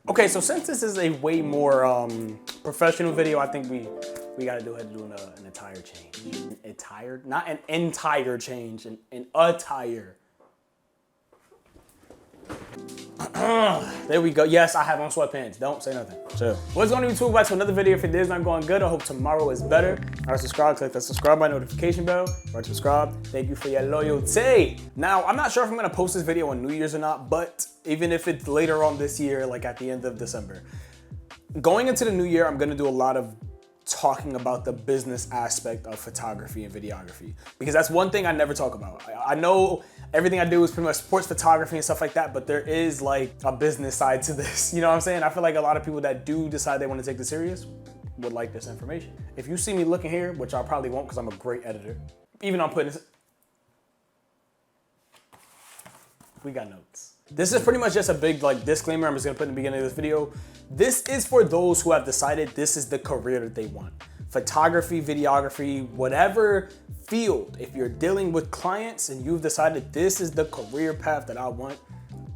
Okay, so since this is a way more professional video, I think we gotta go ahead and do an attire change. Attire, not an entire change, an attire. There we go. Yes, I have on sweatpants. Don't say nothing. Chill. What's going on YouTube? Back to another video. If it is not going good, I hope tomorrow is better. Alright, subscribe. Click that subscribe button, notification bell. Right, subscribe. Thank you for your loyalty. Now, I'm not sure if I'm gonna post this video on New Year's or not, but even if it's later on this year, like at the end of December, going into the new year, I'm gonna do a lot of talking about the business aspect of photography and videography, because that's one thing I never talk about. I know everything I do is pretty much sports photography and stuff like that, but there is like a business side to this. You know what I'm saying? I feel like a lot of people that do decide they want to take this serious would like this information. If you see me looking here, which I probably won't because I'm a great editor, even on putting this, we got notes. This is pretty much just a big like disclaimer I'm just gonna put in the beginning of this video. This is for those who have decided this is the career that they want. Photography, videography, whatever field. If you're dealing with clients and you've decided this is the career path that I want,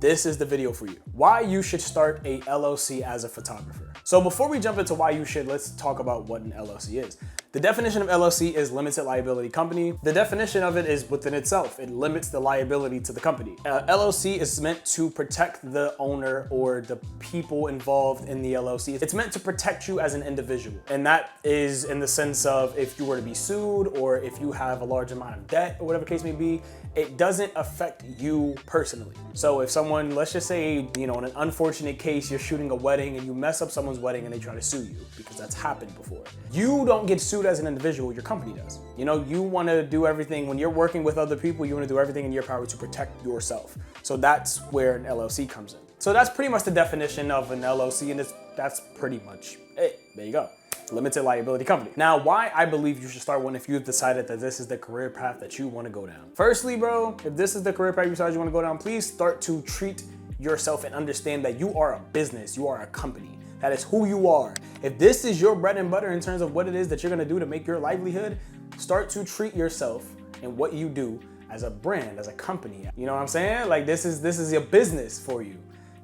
this is the video for you. Why you should start a LLC as a photographer. So before we jump into why you should, let's talk about what an LLC is. The definition of LLC is limited liability company. The definition of it is within itself. It limits the liability to the company. LLC is meant to protect the owner or the people involved in the LLC. It's meant to protect you as an individual. And that is in the sense of if you were to be sued or if you have a large amount of debt or whatever case may be, it doesn't affect you personally. So if someone, let's just say, you know, in an unfortunate case, you're shooting a wedding and you mess up someone's wedding and they try to sue you, because that's happened before. You don't get sued as an individual, your company does. You know, you wanna do everything, when you're working with other people, you wanna do everything in your power to protect yourself. So that's where an LLC comes in. So that's pretty much the definition of an LLC, and that's pretty much it. There you go. Limited liability company. Now, why I believe you should start one if you've decided that this is the career path that you want to go down. Firstly, bro, if this is the career path you decide you want to go down, please start to treat yourself and understand that you are a business, you are a company. That is who you are. If this is your bread and butter in terms of what it is that you're going to do to make your livelihood, start to treat yourself and what you do as a brand, as a company. You know what I'm saying? Like this is a business for you.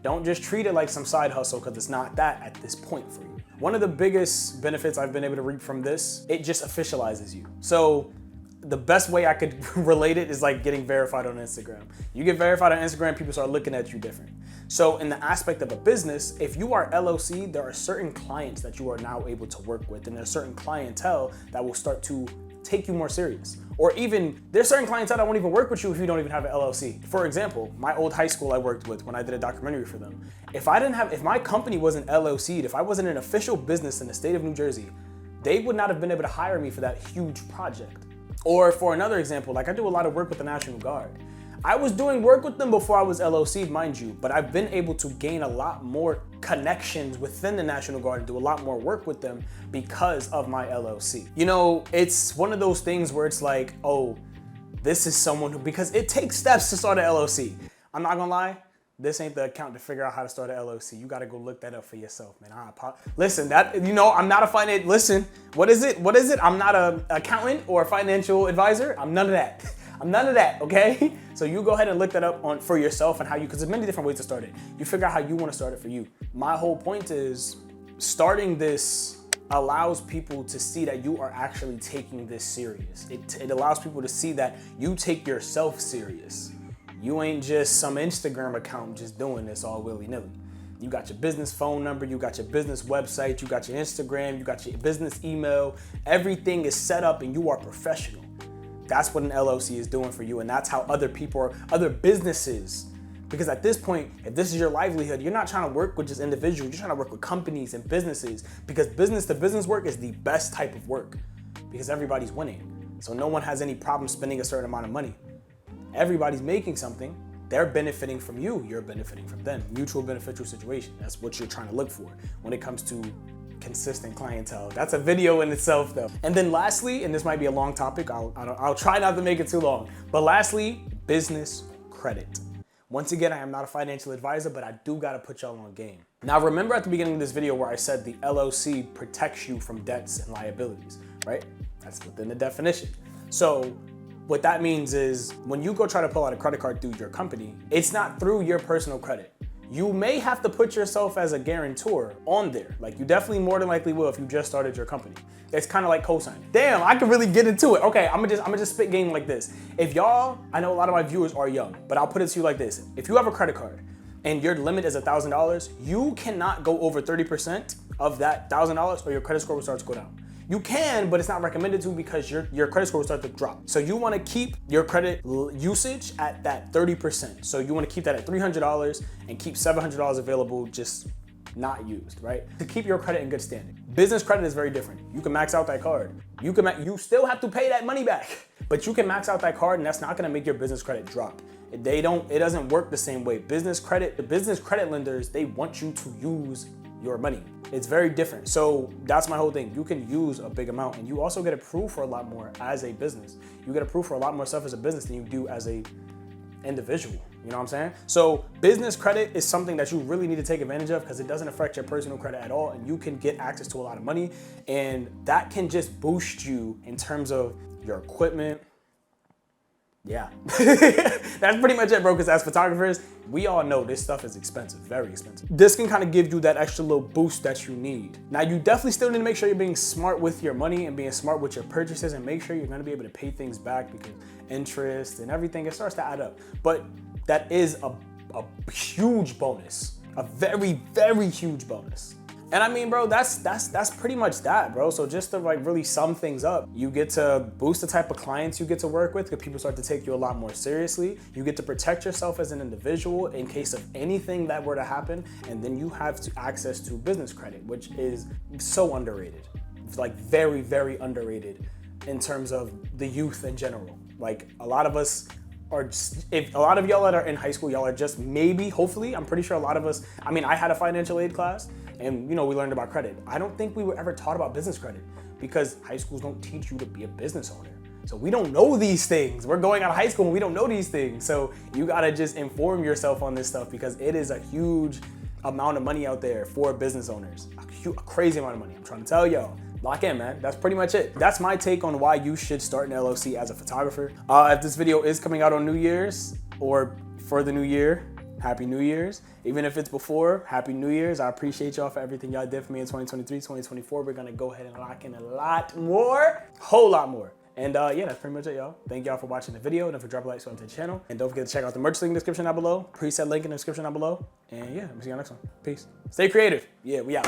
Don't just treat it like some side hustle, because it's not that at this point for you. One of the biggest benefits I've been able to reap from this, it just officializes you. So the best way I could relate it is like getting verified on Instagram. You get verified on Instagram, people start looking at you different. So in the aspect of a business, if you are LLC, there are certain clients that you are now able to work with, and there's certain clientele that will start to take you more serious. Or even, there's certain clientele that won't even work with you if you don't even have an LLC. For example, my old high school I worked with when I did a documentary for them. If my company wasn't LLC'd, if I wasn't an official business in the state of New Jersey, they would not have been able to hire me for that huge project. Or for another example, like I do a lot of work with the National Guard. I was doing work with them before I was LLC, mind you, but I've been able to gain a lot more connections within the National Guard and do a lot more work with them because of my LLC. You know, it's one of those things where it's like, oh, this is someone who, because it takes steps to start an LLC. I'm not gonna lie, this ain't the account to figure out how to start an LLC. You gotta go look that up for yourself, man. Listen, I'm not a finance, listen, what is it? I'm not an accountant or a financial advisor. I'm none of that. I'm none of that, okay? So you go ahead and look that up for yourself and how you, because there's many different ways to start it. You figure out how you want to start it for you. My whole point is starting this allows people to see that you are actually taking this serious. It allows people to see that you take yourself serious. You ain't just some Instagram account just doing this all willy-nilly. You got your business phone number, you got your business website, you got your Instagram, you got your business email. Everything is set up and you are professional. That's what an LLC is doing for you, and that's how other people, other businesses, because at this point, if this is your livelihood, you're not trying to work with just individuals, you're trying to work with companies and businesses, because business to business work is the best type of work, because everybody's winning. So no one has any problem spending a certain amount of money. Everybody's making something, they're benefiting from you, you're benefiting from them. Mutual beneficial situation, that's what you're trying to look for when it comes to consistent clientele. That's a video in itself though. And then lastly, and this might be a long topic, I'll try not to make it too long, but lastly, business credit. Once again, I am not a financial advisor, but I do gotta put y'all on game. Now remember at the beginning of this video where I said the LLC protects you from debts and liabilities, right? That's within the definition. So what that means is when you go try to pull out a credit card through your company, it's not through your personal credit. You may have to put yourself as a guarantor on there. Like you definitely more than likely will if you just started your company. It's kind of like co-signing. Damn, I can really get into it. Okay, I'm gonna just spit game like this. If y'all, I know a lot of my viewers are young, but I'll put it to you like this. If you have a credit card and your limit is $1,000, you cannot go over 30% of that $1,000 or your credit score will start to go down. You can, but it's not recommended to because your credit score will start to drop. So you wanna keep your credit usage at that 30%. So you wanna keep that at $300 and keep $700 available just not used, right? To keep your credit in good standing. Business credit is very different. You can max out that card. You still have to pay that money back, but you can max out that card and that's not gonna make your business credit drop. It doesn't work the same way. The business credit lenders, they want you to use your money. It's very different. So that's my whole thing. You can use a big amount and you also get approved for a lot more as a business. You get approved for a lot more stuff as a business than you do as a individual. You know what I'm saying? So business credit is something that you really need to take advantage of because it doesn't affect your personal credit at all and you can get access to a lot of money and that can just boost you in terms of your equipment. Yeah, that's pretty much it, bro, because as photographers, we all know this stuff is expensive, very expensive. This can kind of give you that extra little boost that you need. Now, you definitely still need to make sure you're being smart with your money and being smart with your purchases and make sure you're gonna be able to pay things back because interest and everything, it starts to add up. But that is a huge bonus, a very, very huge bonus. And I mean, bro, that's pretty much that, bro. So just to like really sum things up, you get to boost the type of clients you get to work with because people start to take you a lot more seriously. You get to protect yourself as an individual in case of anything that were to happen. And then you have access to business credit, which is so underrated. It's like very, very underrated in terms of the youth in general. Like a lot of us are just, if a lot of y'all that are in high school, y'all are just maybe, hopefully, I'm pretty sure a lot of us, I mean, I had a financial aid class and you know, we learned about credit. I don't think we were ever taught about business credit because high schools don't teach you to be a business owner. So we don't know these things. We're going out of high school and we don't know these things. So you gotta just inform yourself on this stuff because it is a huge amount of money out there for business owners. A crazy amount of money, I'm trying to tell y'all. Lock in, man. That's pretty much it. That's my take on why you should start an LLC as a photographer. If this video is coming out on New Year's or for the new year, Happy New Year's. Even if it's before, Happy New Year's. I appreciate y'all for everything y'all did for me in 2023, 2024. We're gonna go ahead and lock in a lot more, whole lot more. And yeah, that's pretty much it, y'all. Thank y'all for watching the video. Don't forget to drop a like, subscribe to the channel. And don't forget to check out the merch link in the description down below, preset link in the description down below. And yeah, I'll see y'all next one. Peace. Stay creative. Yeah, we out.